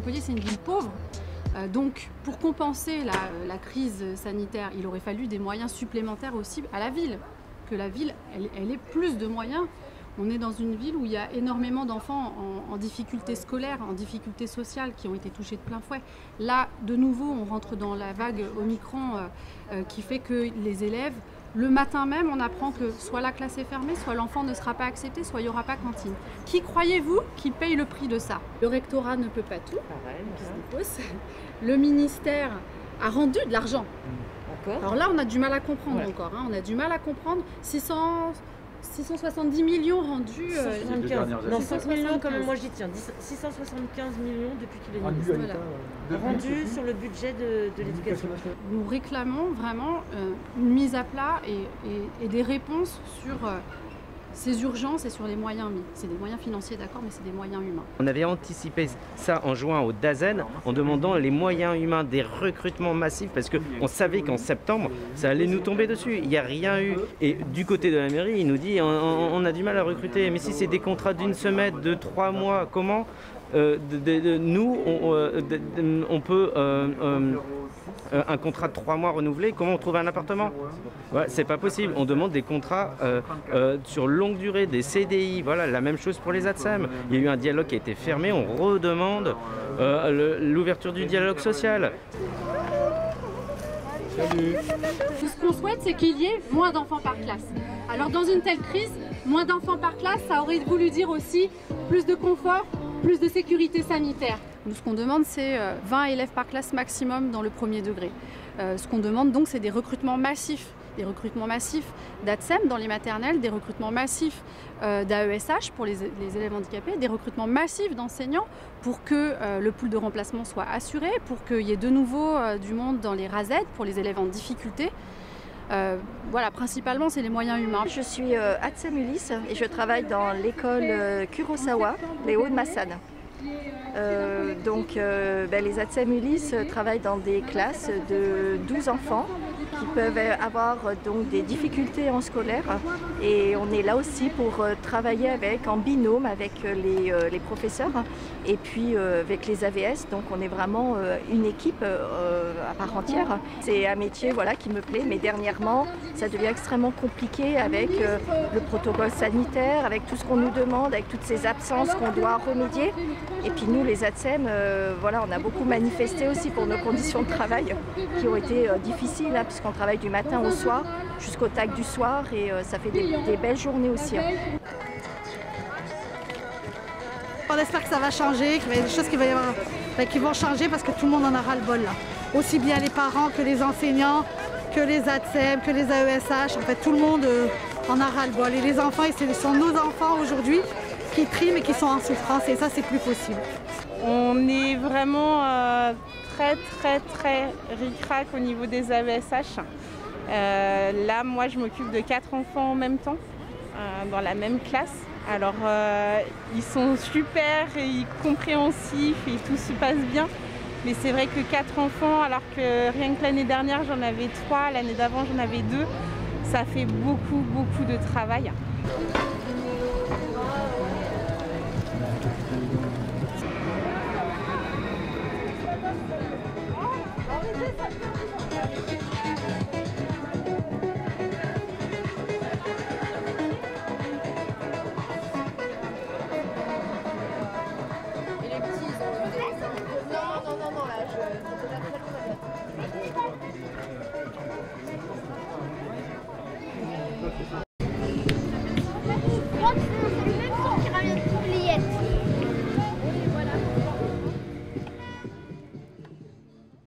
Montpellier, c'est une ville pauvre. Donc, pour compenser la crise sanitaire, il aurait fallu des moyens supplémentaires aussi à la ville. Que la ville, elle ait plus de moyens. On est dans une ville où il y a énormément d'enfants en difficulté scolaire, en difficulté sociale, qui ont été touchés de plein fouet. Là, de nouveau, on rentre dans la vague Omicron qui fait que les élèves, le matin même, on apprend que soit la classe est fermée, soit l'enfant ne sera pas accepté, soit il n'y aura pas cantine. Qui croyez-vous qui paye le prix de ça? Le rectorat ne peut pas tout, le ministère a rendu de l'argent. Alors là, on a du mal à comprendre encore. On a du mal à comprendre. 670 millions rendus. 675. Non, 5 millions quand même, moi j'y tiens. 675 millions depuis qu'il est ministre. Voilà. Rendus sur le budget de l'éducation. Nous réclamons vraiment une mise à plat et des réponses sur ces urgences et sur les moyens mis. C'est des moyens financiers, d'accord, mais c'est des moyens humains. On avait anticipé ça en juin au DAZEN en demandant les moyens humains, des recrutements massifs, parce qu'on savait qu'en septembre, ça allait nous tomber dessus. Il n'y a rien eu. Et du côté de la mairie, il nous dit on a du mal à recruter. Mais si c'est des contrats d'une semaine, de 3 mois, comment nous, on peut... un contrat de 3 mois renouvelé, comment on trouve un appartement? Ouais, c'est pas possible. On demande des contrats sur longue durée, des CDI, voilà, la même chose pour les ATSEM. Il y a eu un dialogue qui a été fermé, on redemande l'ouverture du dialogue social. Salut. Tout ce qu'on souhaite, c'est qu'il y ait moins d'enfants par classe. Alors dans une telle crise, moins d'enfants par classe, ça aurait voulu dire aussi plus de confort, plus de sécurité sanitaire. Nous, ce qu'on demande, c'est 20 élèves par classe maximum dans le premier degré. Ce qu'on demande donc, c'est des recrutements massifs d'ATSEM dans les maternelles, des recrutements massifs d'AESH pour les élèves handicapés, des recrutements massifs d'enseignants pour que le pool de remplacement soit assuré, pour qu'il y ait de nouveau du monde dans les RASED pour les élèves en difficulté. Voilà, principalement, c'est les moyens humains. Je suis ATSEM Ulysse et je travaille dans l'école Kurosawa, les Hauts-de-Massane. Les ATSEM Ulysse travaillent dans des classes de 12 enfants qui peuvent avoir donc des difficultés en scolaire, et on est là aussi pour travailler en binôme avec les professeurs et puis avec les AVS, donc on est vraiment une équipe à part entière. C'est un métier qui me plaît, mais dernièrement ça devient extrêmement compliqué avec le protocole sanitaire, avec tout ce qu'on nous demande, avec toutes ces absences qu'on doit remédier. Et puis nous, les ATSEM, on a beaucoup manifesté aussi pour nos conditions de travail qui ont été difficiles, puisqu'on travaille du matin au soir jusqu'au TAC du soir, et ça fait des belles journées aussi. On espère que ça va changer, qu'il va y avoir des choses qui vont changer, parce que tout le monde en a ras-le-bol là. Aussi bien les parents que les enseignants, que les ATSEM, que les AESH, en fait tout le monde en a ras-le-bol. Et les enfants, ce sont nos enfants aujourd'hui qui triment et qui sont en souffrance, et ça c'est plus possible. On est vraiment très ric-rac au niveau des AESH. Là, moi je m'occupe de 4 enfants en même temps, dans la même classe. Alors ils sont super et compréhensifs et tout se passe bien. Mais c'est vrai que 4 enfants, alors que rien que l'année dernière j'en avais 3, l'année d'avant j'en avais 2, ça fait beaucoup de travail.